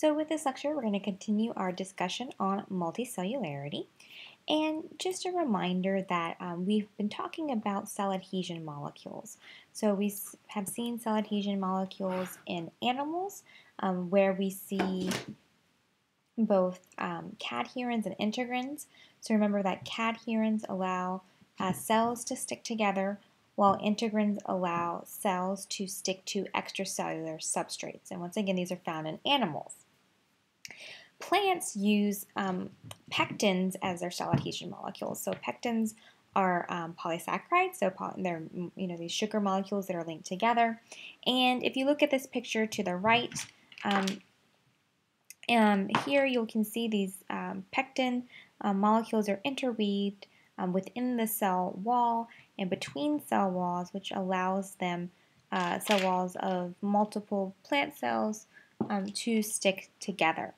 So with this lecture, we're going to continue our discussion on multicellularity. And just a reminder that we've been talking about cell adhesion molecules. So we have seen cell adhesion molecules in animals where we see both cadherins and integrins. So remember that cadherins allow cells to stick together while integrins allow cells to stick to extracellular substrates. And once again, these are found in animals. Plants use pectins as their cell adhesion molecules. So pectins are polysaccharides, so they're these sugar molecules that are linked together. And if you look at this picture to the right, here you can see these pectin molecules are interweaved within the cell wall and between cell walls, which allows them cell walls of multiple plant cells to stick together.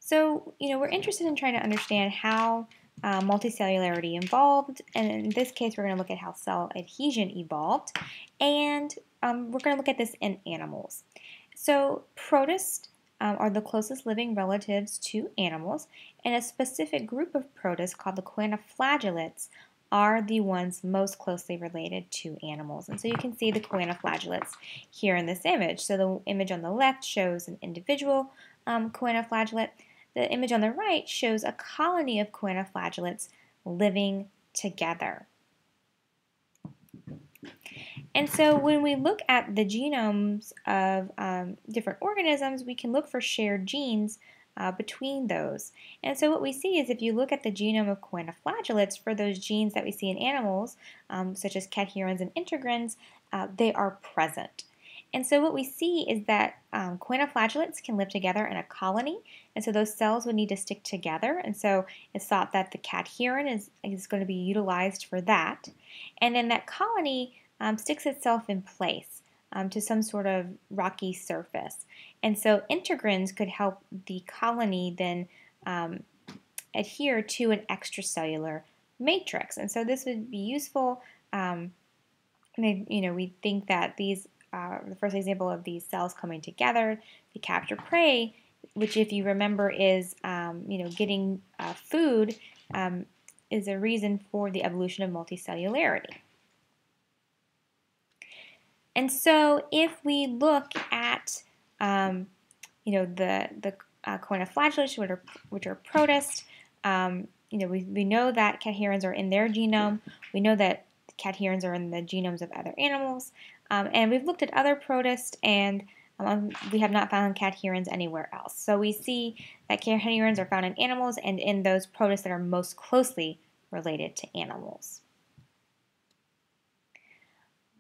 So, we're interested in trying to understand how multicellularity evolved, and in this case, we're going to look at how cell adhesion evolved, and we're going to look at this in animals. So, protists are the closest living relatives to animals, and a specific group of protists called the choanoflagellates are the ones most closely related to animals. And so you can see the choanoflagellates here in this image. So the image on the left shows an individual choanoflagellate. The image on the right shows a colony of choanoflagellates living together. And so when we look at the genomes of different organisms, we can look for shared genes between those. And so what we see is if you look at the genome of choanoflagellates, for those genes that we see in animals, such as cadherins and integrins, they are present. And so what we see is that choanoflagellates can live together in a colony, and so those cells would need to stick together, and so it's thought that the cadherin is going to be utilized for that. And then that colony sticks itself in place to some sort of rocky surface. And so integrins could help the colony then adhere to an extracellular matrix. And so this would be useful. We think that these the first example of these cells coming together to capture prey, which if you remember is getting food, is a reason for the evolution of multicellularity. And so if we look at the choanoflagellates, which are protists, we know that cadherins are in their genome. We know that cadherins are in the genomes of other animals. And we've looked at other protists, and we have not found cadherins anywhere else. So we see that cadherins are found in animals and in those protists that are most closely related to animals.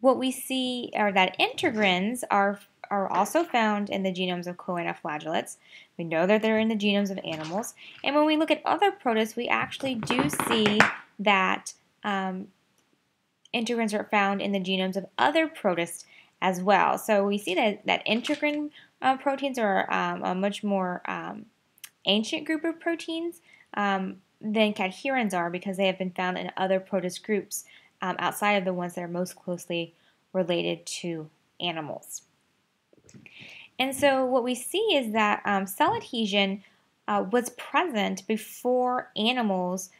What we see are that integrins are also found in the genomes of choanoflagellates. We know that they're in the genomes of animals. And when we look at other protists, we actually do see that integrins are found in the genomes of other protists as well. So we see that integrin proteins are a much more ancient group of proteins than cadherins are, because they have been found in other protist groups outside of the ones that are most closely related to animals. And so what we see is that cell adhesion was present before animals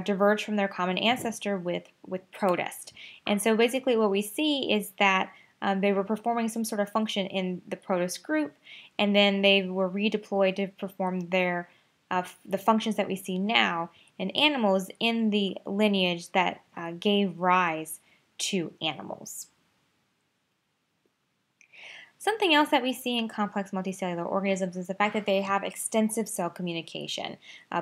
diverged from their common ancestor with protist. And so basically what we see is that they were performing some sort of function in the protist group, and then they were redeployed to perform the functions that we see now in animals in the lineage that gave rise to animals. Something else that we see in complex multicellular organisms is the fact that they have extensive cell communication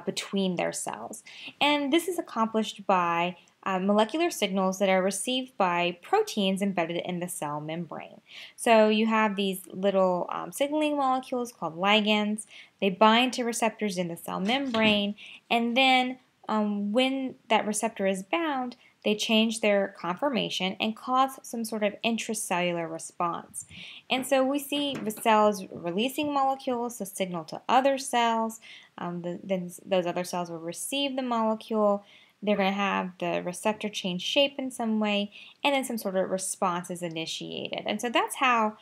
between their cells. And this is accomplished by molecular signals that are received by proteins embedded in the cell membrane. So you have these little signaling molecules called ligands. They bind to receptors in the cell membrane, and then when that receptor is bound, they change their conformation and cause some sort of intracellular response. And so we see the cells releasing molecules to signal to other cells. Then those other cells will receive the molecule. They're going to have the receptor change shape in some way, and then some sort of response is initiated. And so that's how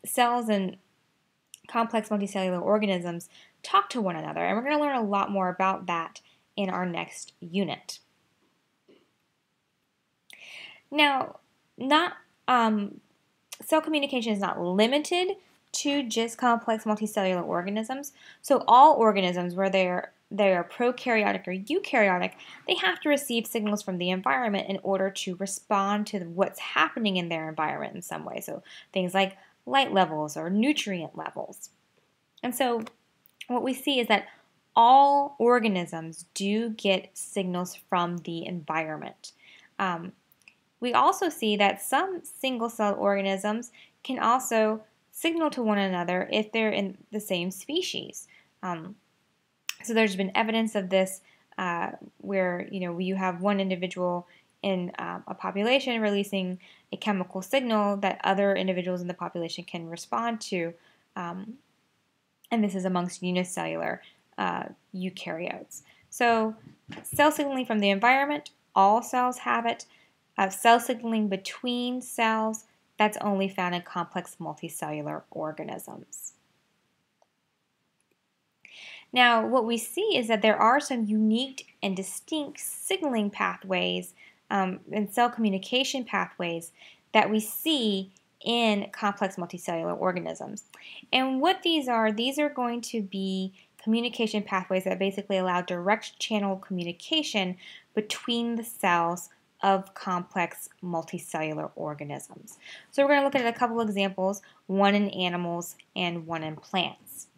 cells and complex multicellular organisms talk to one another, and we're going to learn a lot more about that in our next unit. Now, cell communication is not limited to just complex multicellular organisms. So all organisms, whether they are prokaryotic or eukaryotic, they have to receive signals from the environment in order to respond to what's happening in their environment in some way. So things like light levels or nutrient levels. And so what we see is that all organisms do get signals from the environment. We also see that some single-celled organisms can also signal to one another if they're in the same species. So there's been evidence of this where you have one individual in a population releasing a chemical signal that other individuals in the population can respond to, and this is amongst unicellular eukaryotes. So cell signaling from the environment, all cells have it. Cell signaling between cells, that's only found in complex multicellular organisms. Now, what we see is that there are some unique and distinct signaling pathways and cell communication pathways that we see in complex multicellular organisms. And what these are going to be communication pathways that basically allow direct channel communication between the cells of complex multicellular organisms. So we're going to look at a couple examples, one in animals and one in plants.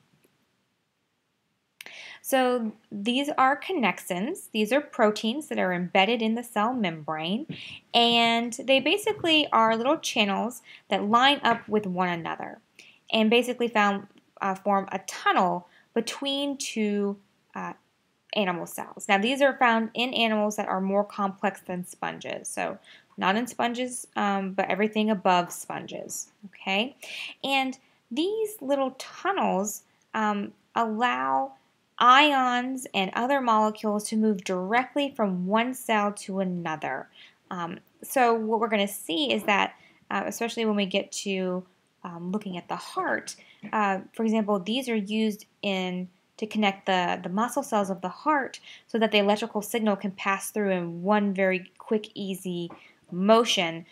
So these are connexins. These are proteins that are embedded in the cell membrane, and they basically are little channels that line up with one another and basically form a tunnel between two animal cells. Now these are found in animals that are more complex than sponges. So not in sponges, but everything above sponges. Okay, and these little tunnels allow ions and other molecules to move directly from one cell to another. So what we're going to see is that, especially when we get to looking at the heart, for example, these are used to connect the muscle cells of the heart so that the electrical signal can pass through in one very quick, easy motion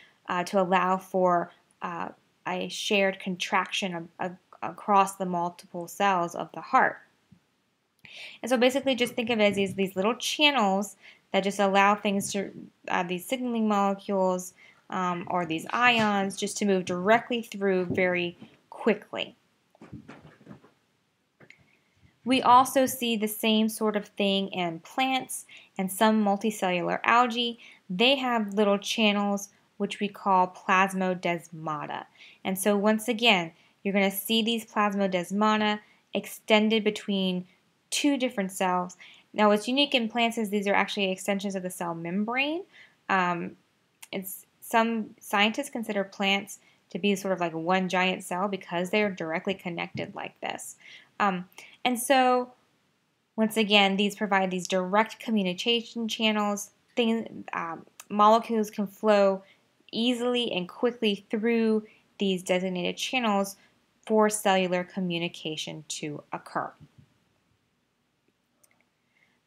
to allow for a shared contraction across the multiple cells of the heart. And so basically just think of it as these little channels that just allow things to, these signaling molecules or these ions just to move directly through very quickly. We also see the same sort of thing in plants and some multicellular algae. They have little channels which we call plasmodesmata. And so once again, you're going to see these plasmodesmata extended between two different cells. Now what's unique in plants is these are actually extensions of the cell membrane. Some scientists consider plants to be sort of like one giant cell because they are directly connected like this. And so, once again, these provide these direct communication channels. Molecules can flow easily and quickly through these designated channels for cellular communication to occur.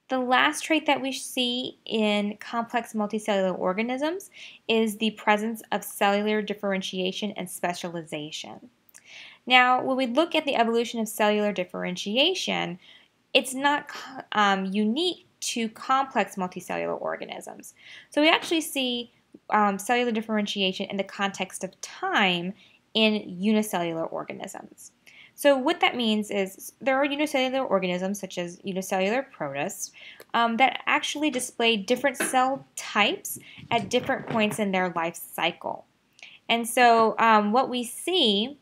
The last trait that we see in complex multicellular organisms is the presence of cellular differentiation and specialization. Now, when we look at the evolution of cellular differentiation, it's not unique to complex multicellular organisms. So we actually see cellular differentiation in the context of time in unicellular organisms. So what that means is there are unicellular organisms, such as unicellular protists, that actually display different cell types at different points in their life cycle. And so what we see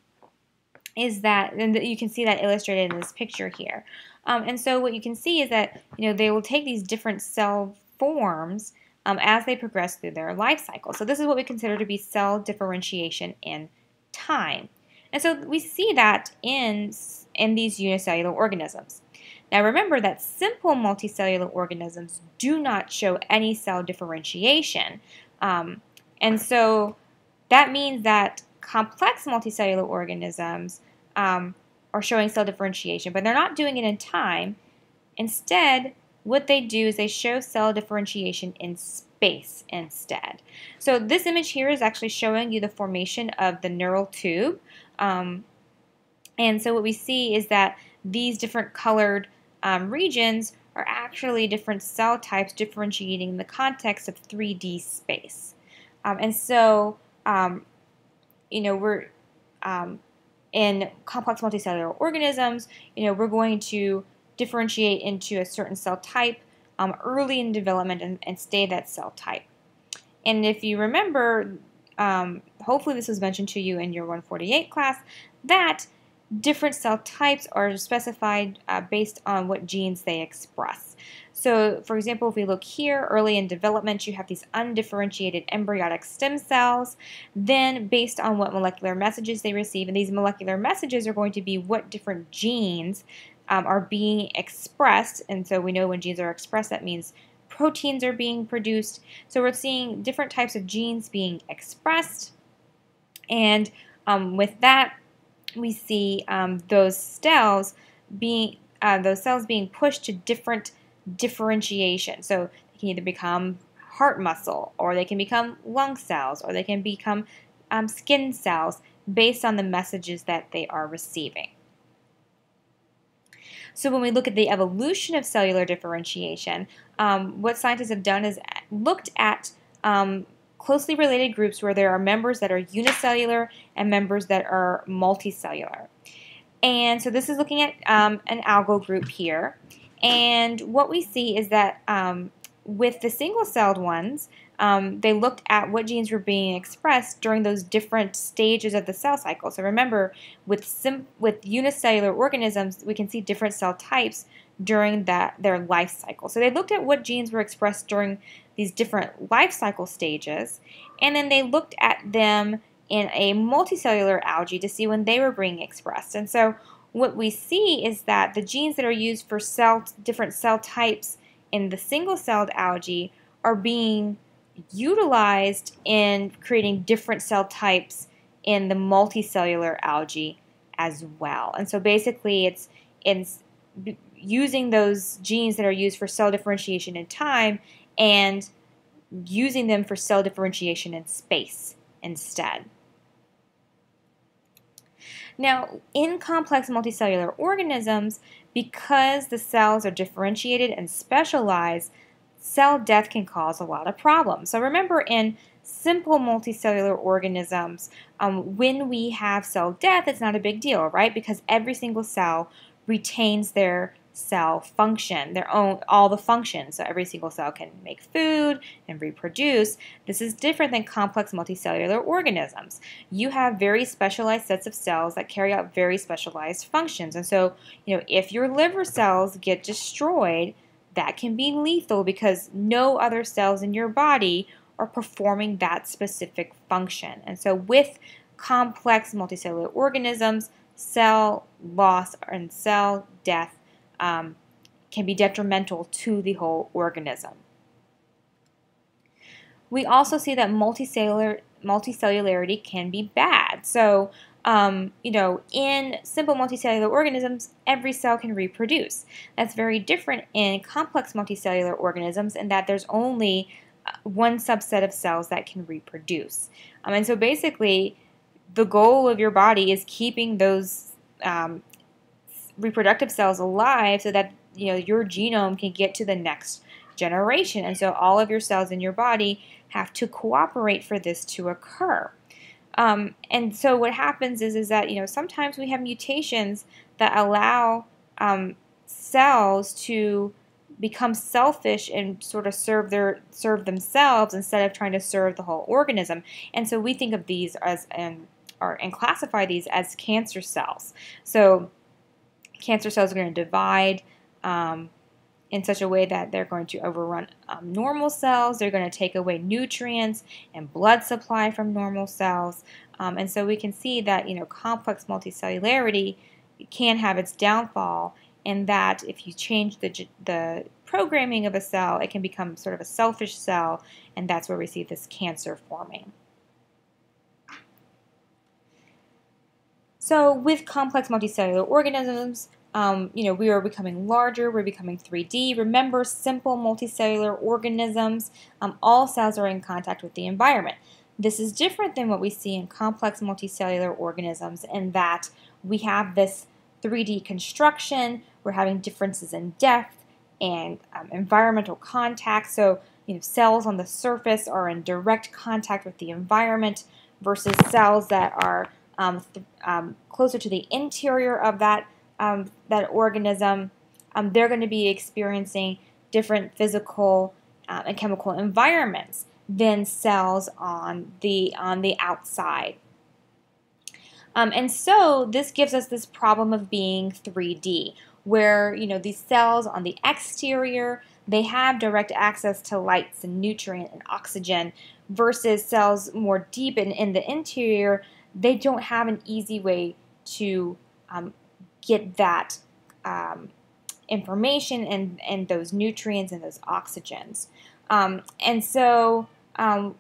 is that, and you can see that illustrated in this picture here. And so what you can see is that they will take these different cell forms as they progress through their life cycle. So this is what we consider to be cell differentiation in time. And so we see that in these unicellular organisms. Now remember that simple multicellular organisms do not show any cell differentiation. And so that means that complex multicellular organisms are showing cell differentiation, but they're not doing it in time. Instead, what they do is they show cell differentiation in space instead. So this image here is actually showing you the formation of the neural tube. And so what we see is that these different colored regions are actually different cell types differentiating in the context of 3D space. And so, we're in complex multicellular organisms, we're going to differentiate into a certain cell type early in development and stay that cell type. And if you remember, hopefully this was mentioned to you in your 148 class, that different cell types are specified based on what genes they express. So, for example, if we look here, early in development, you have these undifferentiated embryonic stem cells. Then, based on what molecular messages they receive, and these molecular messages are going to be what different genes are being expressed. And so we know when genes are expressed, that means proteins are being produced. So we're seeing different types of genes being expressed. And with that, we see those cells being pushed to different differentiation. So they can either become heart muscle, or they can become lung cells, or they can become skin cells based on the messages that they are receiving. So when we look at the evolution of cellular differentiation, what scientists have done is looked at closely related groups where there are members that are unicellular and members that are multicellular. And so this is looking at an algal group here. And what we see is that with the single-celled ones, they looked at what genes were being expressed during those different stages of the cell cycle. So remember, with unicellular organisms, we can see different cell types during their life cycle. So they looked at what genes were expressed during these different life cycle stages, and then they looked at them in a multicellular algae to see when they were being expressed. And so what we see is that the genes that are used for different cell types in the single-celled algae are being utilized in creating different cell types in the multicellular algae as well. And so basically it's using those genes that are used for cell differentiation in time and using them for cell differentiation in space instead. Now, in complex multicellular organisms, because the cells are differentiated and specialized, cell death can cause a lot of problems. So remember, in simple multicellular organisms, when we have cell death, it's not a big deal, right? Because every single cell retains their cell function, all the functions. So every single cell can make food and reproduce. This is different than complex multicellular organisms. You have very specialized sets of cells that carry out very specialized functions. And so, if your liver cells get destroyed, that can be lethal because no other cells in your body are performing that specific function. And so with complex multicellular organisms, cell loss and cell death can be detrimental to the whole organism. We also see that multicellularity can be bad. So, in simple multicellular organisms, every cell can reproduce. That's very different in complex multicellular organisms in that there's only one subset of cells that can reproduce. And so basically, the goal of your body is keeping those reproductive cells alive so that your genome can get to the next generation. And so all of your cells in your body have to cooperate for this to occur. And so what happens is that sometimes we have mutations that allow cells to become selfish and sort of serve themselves instead of trying to serve the whole organism. And so we think of these as and classify these as cancer cells. So cancer cells are going to divide in such a way that they're going to overrun normal cells. They're going to take away nutrients and blood supply from normal cells. And so we can see that complex multicellularity can have its downfall in that if you change the programming of a cell, it can become sort of a selfish cell, and that's where we see this cancer forming. So with complex multicellular organisms, we are becoming larger, we're becoming 3D. Remember, simple multicellular organisms, all cells are in contact with the environment. This is different than what we see in complex multicellular organisms in that we have this 3D construction, we're having differences in depth and environmental contact. So, cells on the surface are in direct contact with the environment versus cells that are closer to the interior of that organism. They're going to be experiencing different physical and chemical environments than cells on the outside. And so this gives us this problem of being 3D, where these cells on the exterior, they have direct access to lights and nutrient and oxygen, versus cells more deep in the interior, they don't have an easy way to get that information and those nutrients and those oxygens. And so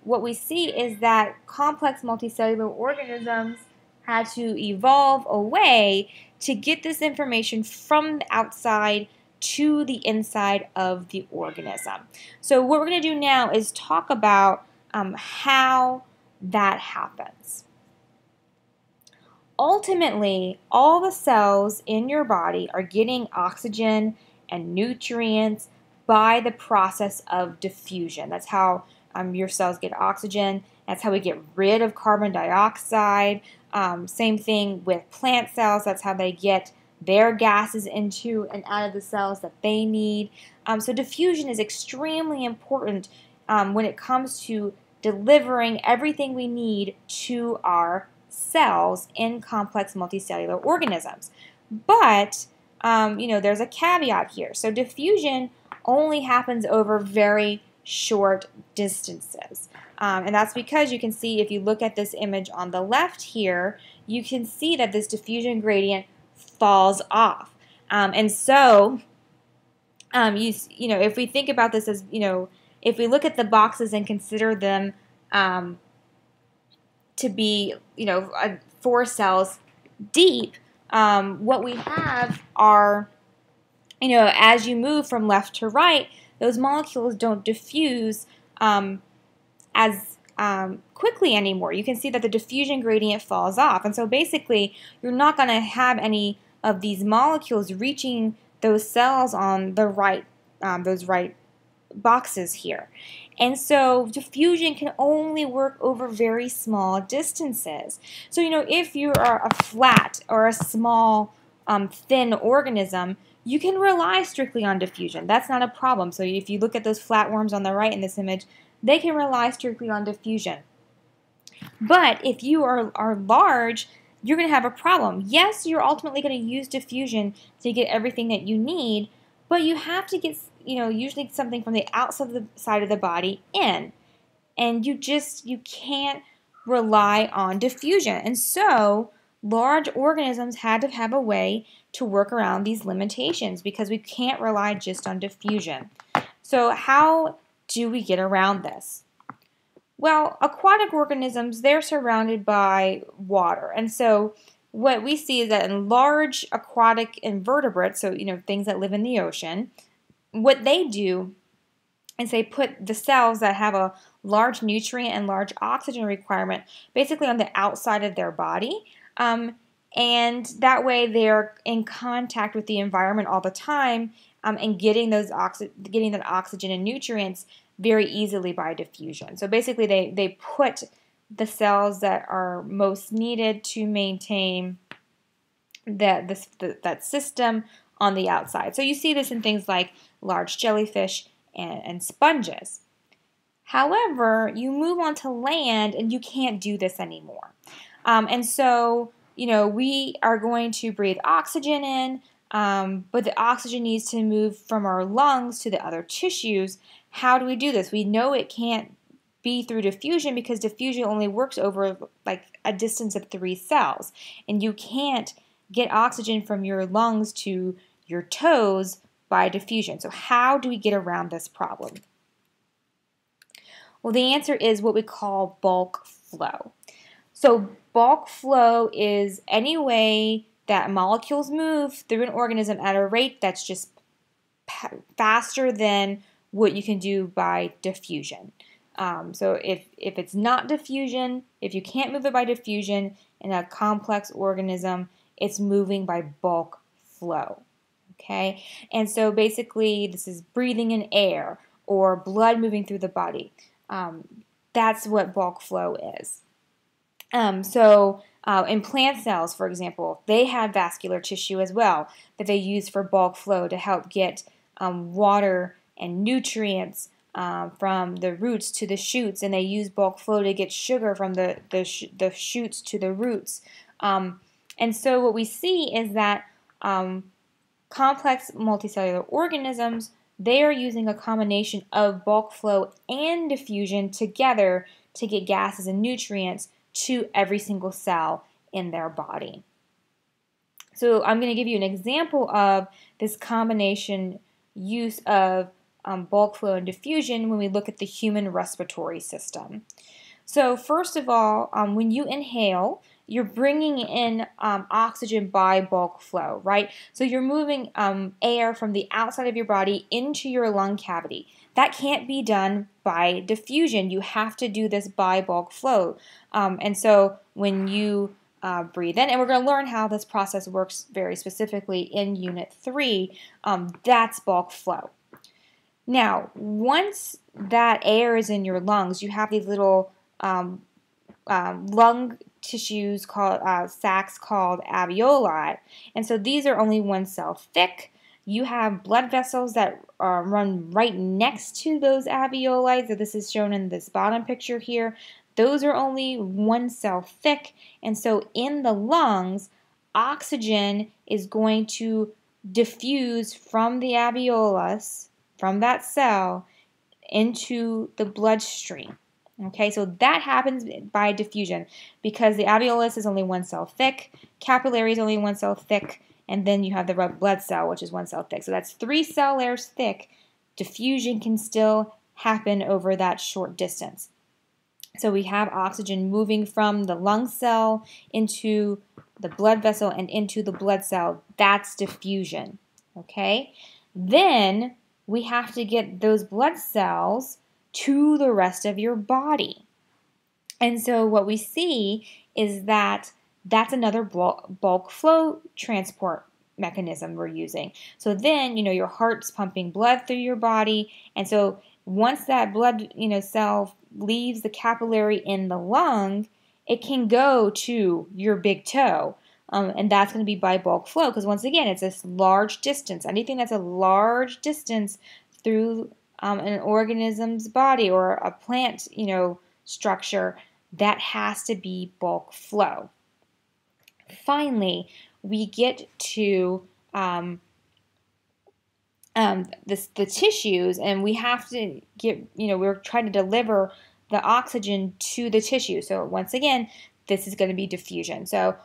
what we see is that complex multicellular organisms had to evolve a way to get this information from the outside to the inside of the organism. So what we're going to do now is talk about how that happens. Ultimately, all the cells in your body are getting oxygen and nutrients by the process of diffusion. That's how your cells get oxygen. That's how we get rid of carbon dioxide. Same thing with plant cells. That's how they get their gases into and out of the cells that they need. So diffusion is extremely important when it comes to delivering everything we need to our cells in complex multicellular organisms. But, there's a caveat here. So diffusion only happens over very short distances. And that's because you can see, if you look at this image on the left here, you can see that this diffusion gradient falls off. And so, if we think about this as, if we look at the boxes and consider them to be, 4 cells deep, what we have are, as you move from left to right, those molecules don't diffuse as quickly anymore. You can see that the diffusion gradient falls off. And so basically, you're not going to have any of these molecules reaching those cells on the right, those right boxes here. And so diffusion can only work over very small distances. So, if you are a flat or a small, thin organism, you can rely strictly on diffusion. That's not a problem. So if you look at those flatworms on the right in this image, they can rely strictly on diffusion. But if you are large, you're going to have a problem. Yes, you're ultimately going to use diffusion to get everything that you need, but you have to get, usually something from the outside of the body in. And you can't rely on diffusion. And so large organisms had to have a way to work around these limitations because we can't rely just on diffusion. So how do we get around this? Well, aquatic organisms, they're surrounded by water. And so what we see is that in large aquatic invertebrates, so things that live in the ocean, what they do is they put the cells that have a large nutrient and large oxygen requirement basically on the outside of their body. And that way they're in contact with the environment all the time and getting that oxygen and nutrients very easily by diffusion. So basically they put the cells that are most needed to maintain that system on the outside. So you see this in things like large jellyfish and sponges. However, you move on to land and you can't do this anymore. And so, we are going to breathe oxygen in, but the oxygen needs to move from our lungs to the other tissues. How do we do this? We know it can't be through diffusion because diffusion only works over like a distance of 3 cells. And you can't get oxygen from your lungs to your toes by diffusion. So how do we get around this problem? Well, the answer is what we call bulk flow. So bulk flow is any way that molecules move through an organism at a rate that's just faster than what you can do by diffusion. So if it's not diffusion, if you can't move it by diffusion in a complex organism, it's moving by bulk flow. Okay, and so basically this is breathing in air or blood moving through the body. That's what bulk flow is. In plant cells, for example, they have vascular tissue as well that they use for bulk flow to help get water and nutrients from the roots to the shoots, and they use bulk flow to get sugar from the shoots to the roots. And so what we see is that complex multicellular organisms, they are using a combination of bulk flow and diffusion together to get gases and nutrients to every single cell in their body. So I'm going to give you an example of this combination use of bulk flow and diffusion when we look at the human respiratory system. So first of all, when you inhale, you're bringing in oxygen by bulk flow, right? So you're moving air from the outside of your body into your lung cavity. That can't be done by diffusion. You have to do this by bulk flow. And so when you breathe in, and we're going to learn how this process works very specifically in Unit 3, that's bulk flow. Now, once that air is in your lungs, you have these little lung tissues called sacs called alveoli, and so these are only 1 cell thick. You have blood vessels that run right next to those alveoli. So this is shown in this bottom picture here. Those are only 1 cell thick, and so in the lungs, oxygen is going to diffuse from the alveolus, from that cell, into the bloodstream. Okay, so that happens by diffusion because the alveolus is only 1 cell thick, capillary is only 1 cell thick, and then you have the red blood cell, which is 1 cell thick. So that's 3 cell layers thick. Diffusion can still happen over that short distance. So we have oxygen moving from the lung cell into the blood vessel and into the blood cell. That's diffusion. Okay, then we have to get those blood cells to the rest of your body. And so what we see is that that's another bulk flow transport mechanism we're using. So then, your heart's pumping blood through your body, and so once that blood, cell leaves the capillary in the lung, it can go to your big toe. And that's going to be by bulk flow because once again, it's this large distance. Anything that's a large distance through an organism's body or a plant, structure, that has to be bulk flow. Finally, we get to the tissues, and we have to get, we're trying to deliver the oxygen to the tissue. So once again, this is going to be diffusion. So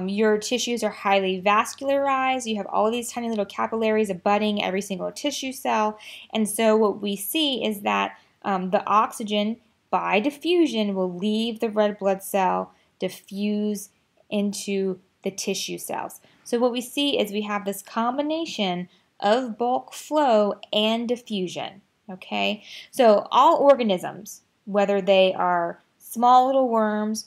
your tissues are highly vascularized. You have all of these tiny little capillaries abutting every single tissue cell. And so what we see is that the oxygen, by diffusion, will leave the red blood cell, diffuse into the tissue cells. So what we see is we have this combination of bulk flow and diffusion. Okay, so all organisms, whether they are small little worms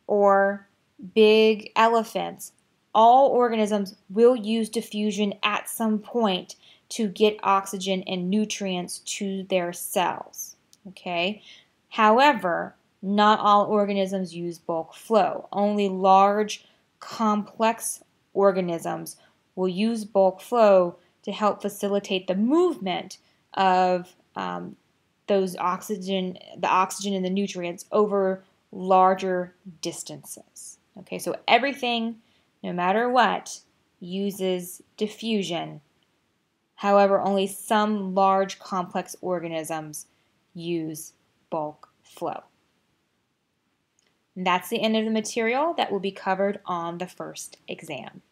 or big elephants, all organisms will use diffusion at some point to get oxygen and nutrients to their cells. Okay, however, not all organisms use bulk flow. Only large, complex organisms will use bulk flow to help facilitate the movement of the oxygen and the nutrients over larger distances. Okay, so everything, no matter what, uses diffusion. However, only some large complex organisms use bulk flow. And that's the end of the material that will be covered on the first exam.